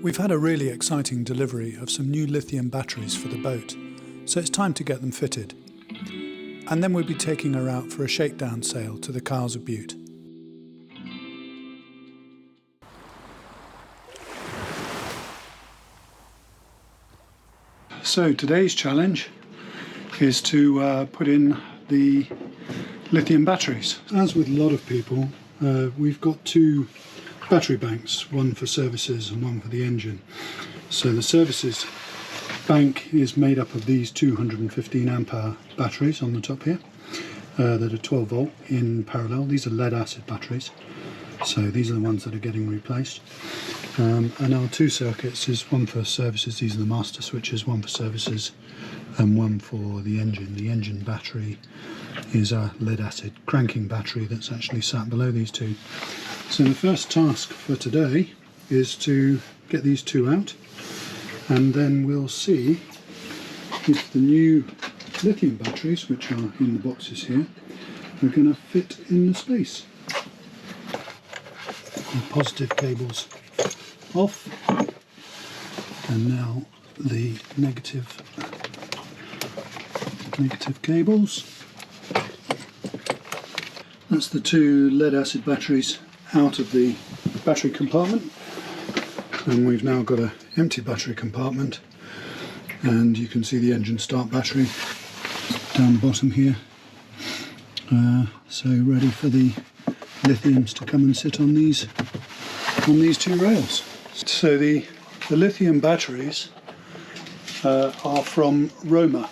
We've had a really exciting delivery of some new lithium batteries for the boat, so it's time to get them fitted. And then we'll be taking her out for a shakedown sail to the Kyles of Bute. So today's challenge is to put in the lithium batteries. As with a lot of people, we've got two battery banks, one for services and one for the engine. So the services bank is made up of these 215 amp hour batteries on the top here that are 12 volt in parallel. These are lead acid batteries, so these are the ones that are getting replaced. And our two circuits is one for services, these are the master switches, one for services and one for the engine. The engine battery is a lead acid cranking battery that's actually sat below these two. So the first task for today is to get these two out, and then we'll see if the new lithium batteries, which are in the boxes here, are going to fit in the space. The positive cables off, and now the negative cables. That's the two lead acid batteries out of the battery compartment, and we've now got an empty battery compartment, and you can see the engine start battery down the bottom here, so ready for the lithiums to come and sit on these two rails. So the lithium batteries are from Roma,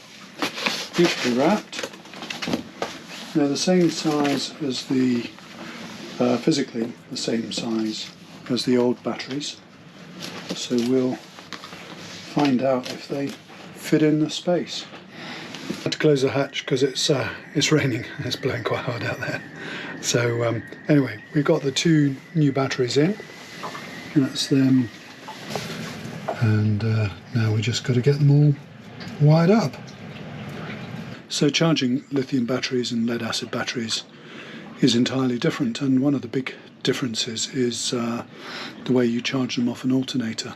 beautifully wrapped. They're the same size as the physically the same size as the old batteries, so we'll find out if they fit in the space. I had to close the hatch because it's raining, it's blowing quite hard out there. So anyway, we've got the two new batteries in, and that's them, and now we just got to get them all wired up. So charging lithium batteries and lead acid batteries is entirely different, and one of the big differences is the way you charge them off an alternator.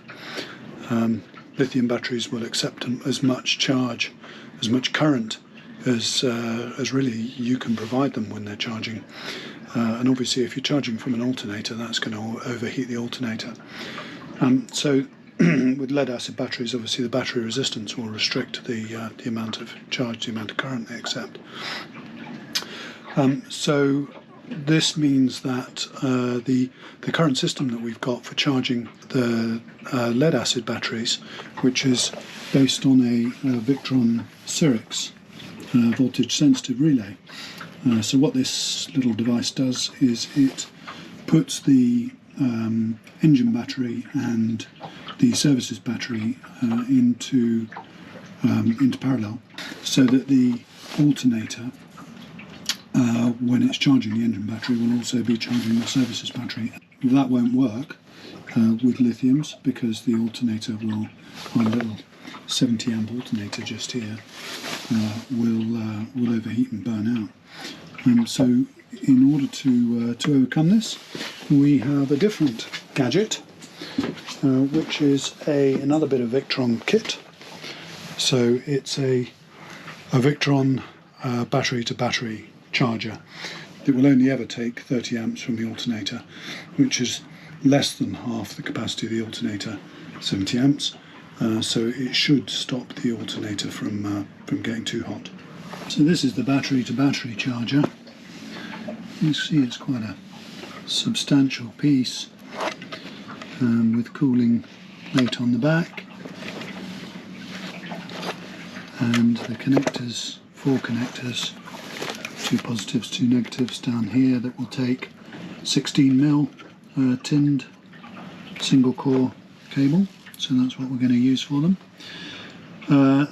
Lithium batteries will accept as much charge, as much current as really you can provide them when they're charging. And obviously if you're charging from an alternator, that's going to overheat the alternator. So with lead acid batteries, obviously the battery resistance will restrict the amount of charge, the amount of current they accept. So this means that the current system that we've got for charging the lead acid batteries, which is based on a Victron Cyrix voltage sensitive relay. So what this little device does is it puts the engine battery and the services battery into parallel, so that the alternator, when it's charging the engine battery, will also be charging the services battery. That won't work with lithiums, because the alternator will, my little 70 amp alternator just here, will overheat and burn out. So in order to overcome this, we have a different gadget, which is another bit of Victron kit. So it's a Victron battery to battery charger that will only ever take 30 amps from the alternator, which is less than half the capacity of the alternator, 70 amps. So it should stop the alternator from getting too hot. So this is the battery to battery charger. You see it's quite a substantial piece, with cooling plate on the back, and the connectors, 4 connectors, 2 positives, 2 negatives down here, that will take 16mm tinned single core cable. So that's what we're going to use for them.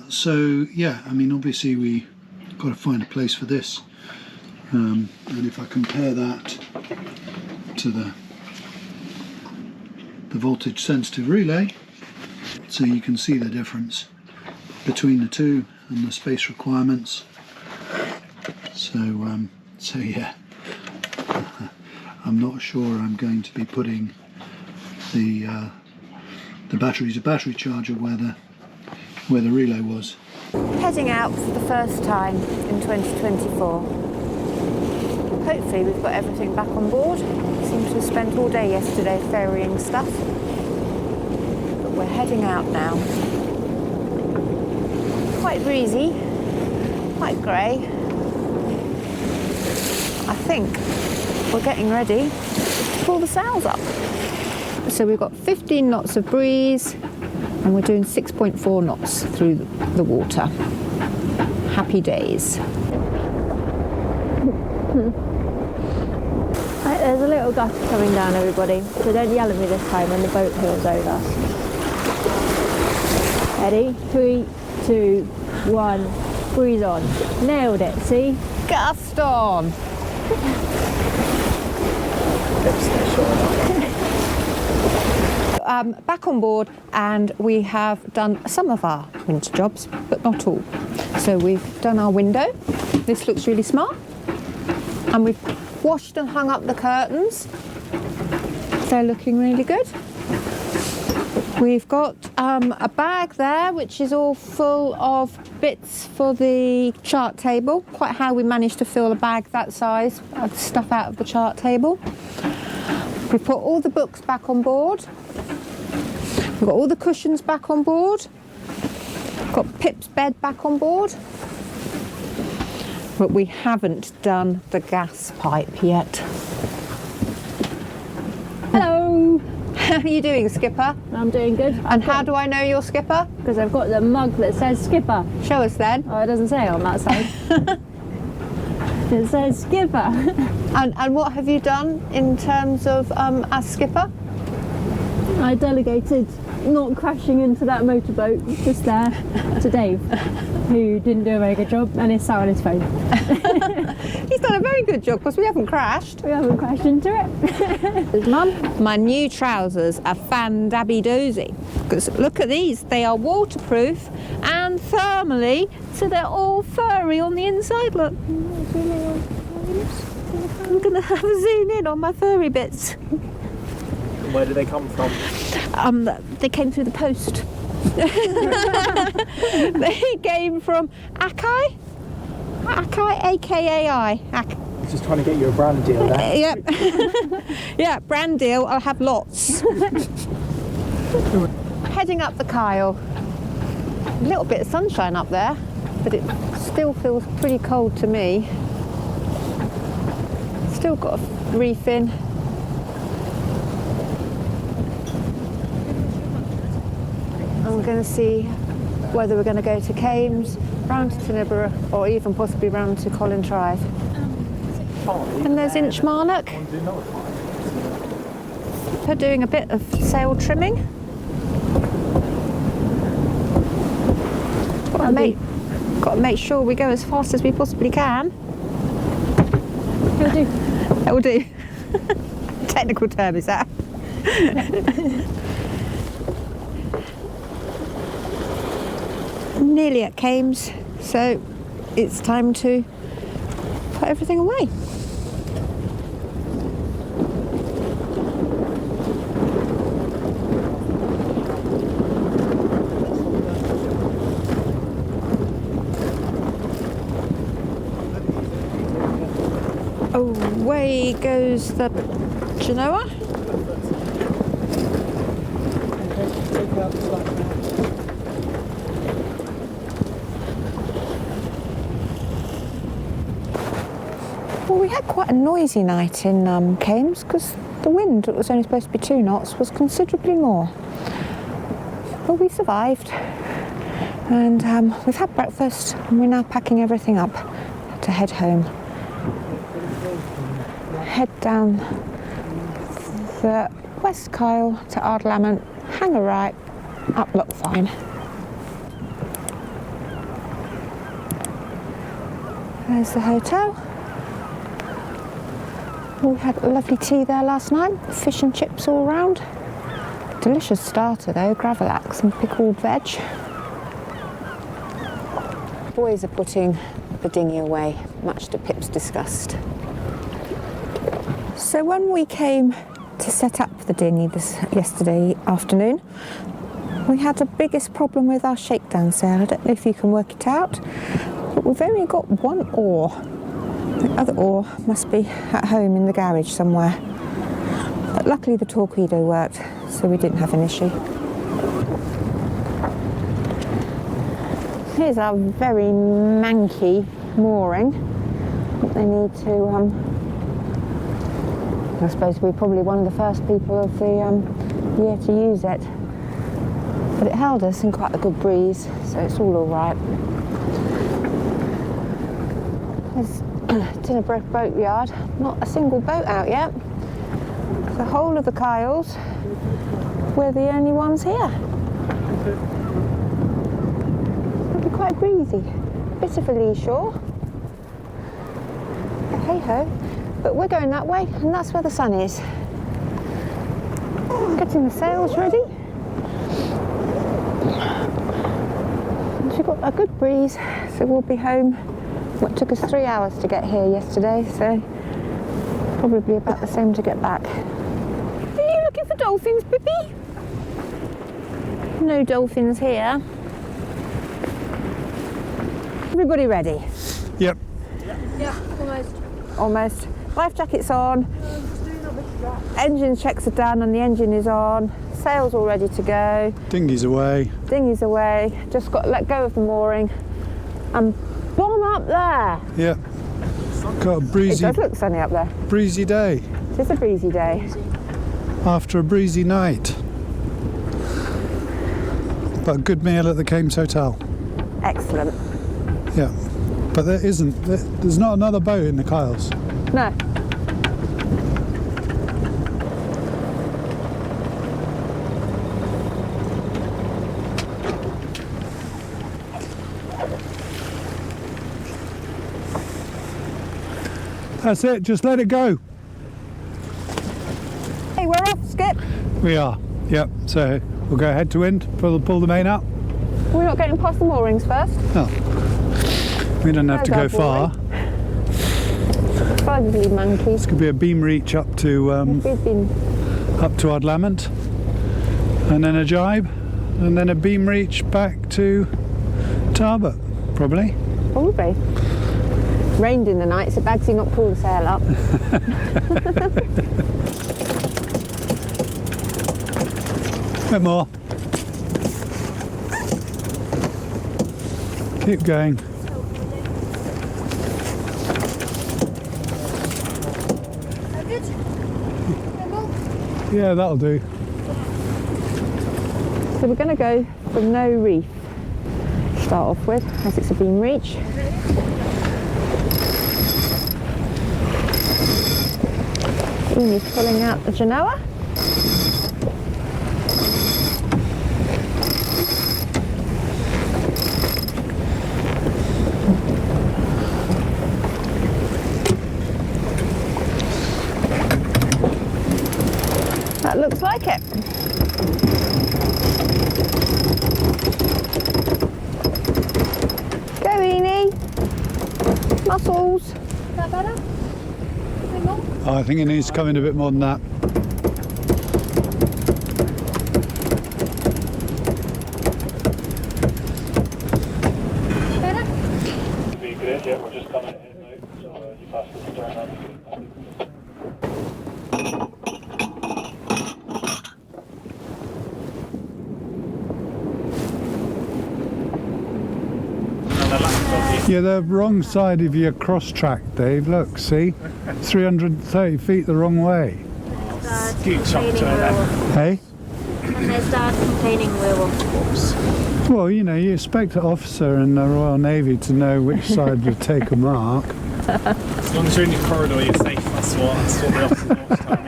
So yeah, I mean, obviously we got to find a place for this, and if I compare that to the voltage sensitive relay, so you can see the difference between the two and the space requirements. So yeah, I'm not sure I'm going to be putting the the battery's a battery charger where the relay was. Heading out for the first time in 2024. Hopefully we've got everything back on board. Seemed to have spent all day yesterday ferrying stuff. But we're heading out now. Quite breezy, quite grey. I think we're getting ready to pull the sails up. So we've got 15 knots of breeze and we're doing 6.4 knots through the water. Happy days. Right, there's a little gust coming down, everybody, so don't yell at me this time when the boat heels over. Ready? 3, 2, 1, breeze on. Nailed it, see? Gust on! Back on board, and we have done some of our winter jobs, but not all. So we've done our window. This looks really smart. And we've washed and hung up the curtains. They're looking really good. We've got a bag there which is all full of bits for the chart table. Quite how we managed to fill a bag that size of stuff out of the chart table. We've put all the books back on board. We've got all the cushions back on board. Got Pip's bed back on board. But we haven't done the gas pipe yet. Hello! How are you doing, Skipper? I'm doing good. And how do I know you're Skipper? Because I've got the mug that says Skipper. Show us then. Oh, it doesn't say on that side. It says Skipper. And what have you done in terms of as Skipper? I delegated not crashing into that motorboat just there to Dave, who didn't do a very good job and is sat on his phone. He's done a very good job because we haven't crashed. We haven't crashed into it. There's Mum. My new trousers are fan-dabby-doozy. Because look at these, they are waterproof and thermally, so they're all furry on the inside. Look. I'm going to have a zoom in on my furry bits. Where did they come from? They came through the post. They came from Akai, A-K-A-I. Just trying to get you a brand deal there. Yep. Yeah, brand deal. I'll have lots. Heading up the Kyle. A little bit of sunshine up there, but it still feels pretty cold to me. Still got a reef in. I'm going to see whether we're going to go to Kames, round to Tarbert, or even possibly round to Collintrive. And there's Inchmarnock. They're doing a bit of sail trimming. Got to make sure we go as fast as we possibly can. It'll do. That will do. Technical term is that? Nearly at Kames, so it's time to put everything away. Away goes the Genoa. Well, we had quite a noisy night in Kames because the wind, that was only supposed to be 2 knots, was considerably more. But we survived, and we've had breakfast and we're now packing everything up to head home. Head down the West Kyle to Ardlamont, hang a right, up Loch Fyne. There's the hotel. We had a lovely tea there last night, fish and chips all round. Delicious starter though, gravlax and pickled veg. Boys are putting the dinghy away, much to Pip's disgust. So when we came to set up the dinghy yesterday afternoon, We had the biggest problem with our shakedown sail. I don't know if you can work it out, but we've only got one oar. The other oar must be at home in the garage somewhere. But luckily the torpedo worked, so we didn't have an issue. Here's our very manky mooring. They need to, I suppose we're probably one of the first people of the year to use it. But it held us in quite a good breeze, so it's all right. There's Tarbert boatyard, not a single boat out yet. The whole of the Kyles, we're the only ones here. It'll be quite breezy, bit of a lee shore. But hey ho, but we're going that way, and that's where the sun is. Getting the sails ready. We've got a good breeze, so we'll be home. It took us 3 hours to get here yesterday, so probably about the same to get back. Are you looking for dolphins, Pippi? No dolphins here. Everybody ready? Yep. Yeah, almost. Almost. Life jackets on. Engine checks are done and the engine is on. Sails all ready to go. Dinghy's away. Dinghy's away. Just got to let go of the mooring and bomb up there. Yep. Got a breezy, It does look sunny up there. breezy day It is a breezy day. after a breezy night. But a good meal at the Kames Hotel. Excellent. Yeah. But there's not another boat in the Kyles. No. That's it, just let it go. Hey, we're off, Skip. We are. Yep. So we'll go head to wind, pull the main up. We're not getting past the moorings first. Oh. We don't have to go There's our far. Fugly monkeys. Could be a beam reach up to We've been Ardlamont, and then a jibe, and then a beam reach back to Tarbert, probably. probably. Rained in the night, so Bagsy not pull the sail up. Bit more. Keep going. Yeah, that'll do. So we're going to go for no reef to start off with, as it's a beam reach. Amy's pulling out the Genoa. That looks like it. Go, Eni. Muscles. Is that better? Oh, I think it needs to come in a bit more than that. Better? Be great, yeah, we're just coming in now, so you pass the stern on. Yeah, the wrong side of your cross track, Dave. Look, see? 330 feet the wrong way. Scoot chop to it. Hey? And they start complaining werewolves. Well, you know, you expect an officer in the Royal Navy to know which side to take a mark. As long as you're in your corridor, you're safe. That's what the officer always told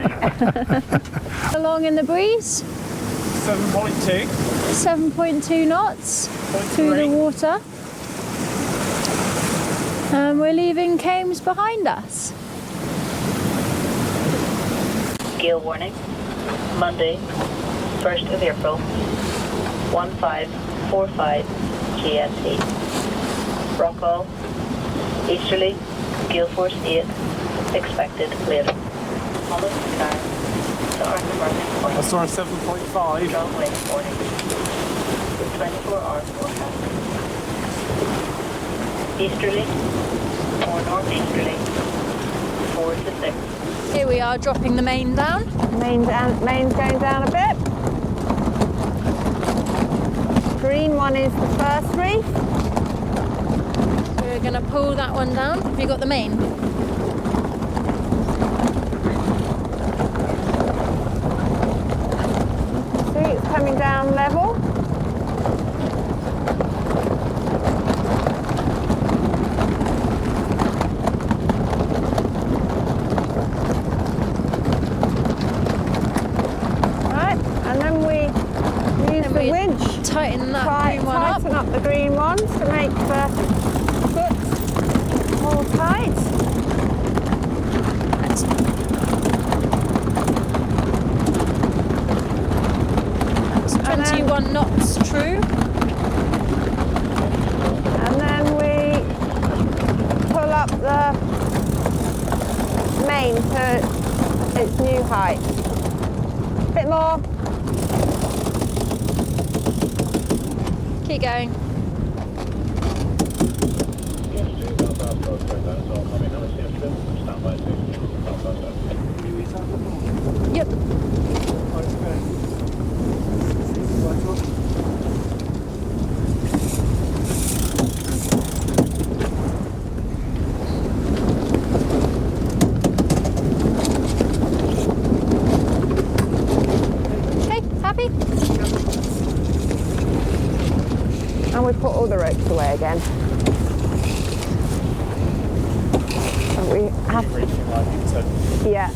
me. Along in the breeze, 7.2. 7.2 knots through the water. And we're leaving Kames behind us. Gale warning. Monday, 1st of April, 1545 GMT. Rockall, easterly, gale force 8, expected later. Almost car to Arthur Martin Point. I saw a 7.5. Long way warning. 24-hour forecast. Easterly or northeasterly, 4 to 6. Here we are dropping the main down. Main's going down a bit. Green one is the first reef. So we're going to pull that one down. Have you got the main? See, it's coming down level. Right, and then we use the winch. Tighten that green one up. Tighten up the green ones to make the foot more tight. That's 21 knots true. And then we pull up the main to its new height. Bit more. Keep going. Yep. Okay, happy? And we put all the ropes away again. And we have, yeah,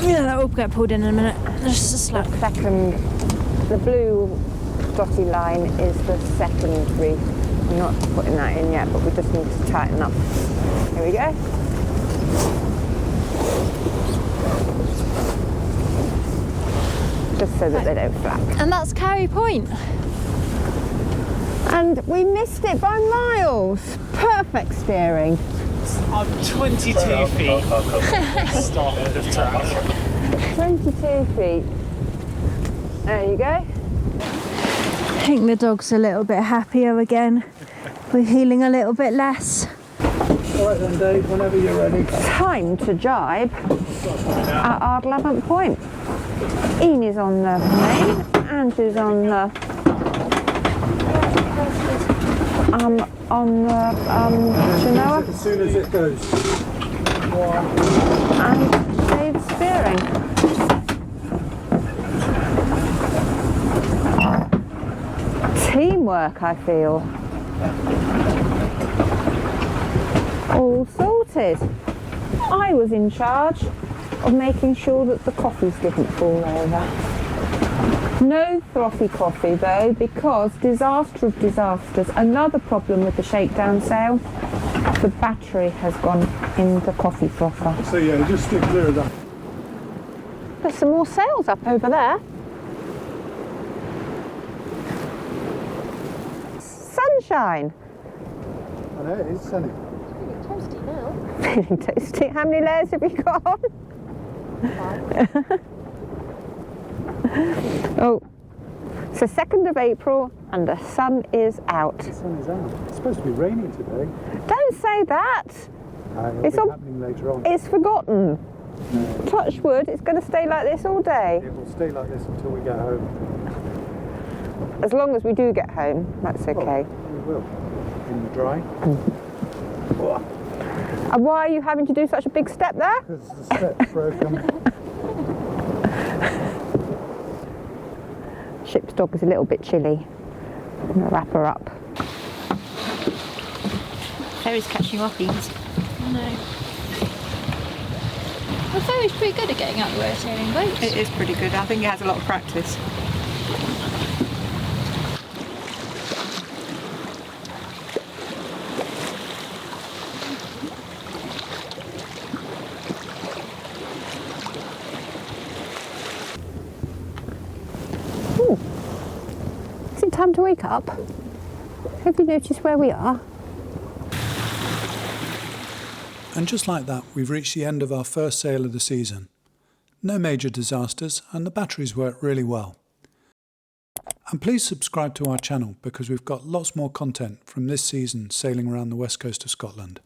Yeah, that will get pulled in a minute. Just a slap. the second, the blue dotty line is the second reef. I'm not putting that in yet, but we just need to tighten up. Here we go. Just so that they don't flap. And that's carry point. And we missed it by miles. Perfect steering. I'm 22 feet. Start of track. 22 feet. There you go. I think the dog's a little bit happier again. We're healing a little bit less. All right then, Dave, whenever you're ready. Time to jibe at our 11th point. Ian is on the main, Andrew's on the Genoa, As soon as it goes. and Dave's steering. Teamwork, I feel. All sorted. I was in charge of making sure that the coffees didn't fall over. No frothy coffee though, because disaster of disasters, another problem with the Shakedown sail, the battery has gone in the coffee frother. So yeah, just stick clear of that. There's some more sails up over there. Sunshine. I know, it is sunny. Feeling toasty. How many layers have you got on? Oh, it's the 2nd of April and the sun is out. The sun is out. It's supposed to be raining today. Don't say that. It'll It's be all- happening later on. It's forgotten. Touch wood, it's going to stay like this all day. It will stay like this until we get home. As long as we do get home, that's okay. We will. In the dry. And why are you having to do such a big step there? Because the step's broken. Ship's dog is a little bit chilly. I'm going to wrap her up. Ferry's catching whoppies. No. Well, Ferry's pretty good at getting out the way of sailing boats. It is pretty good. I think it has a lot of practice. Is it time to wake up? Have you noticed where we are? And just like that, we've reached the end of our first sail of the season. No major disasters, and the batteries work really well. And please subscribe to our channel because we've got lots more content from this season sailing around the west coast of Scotland.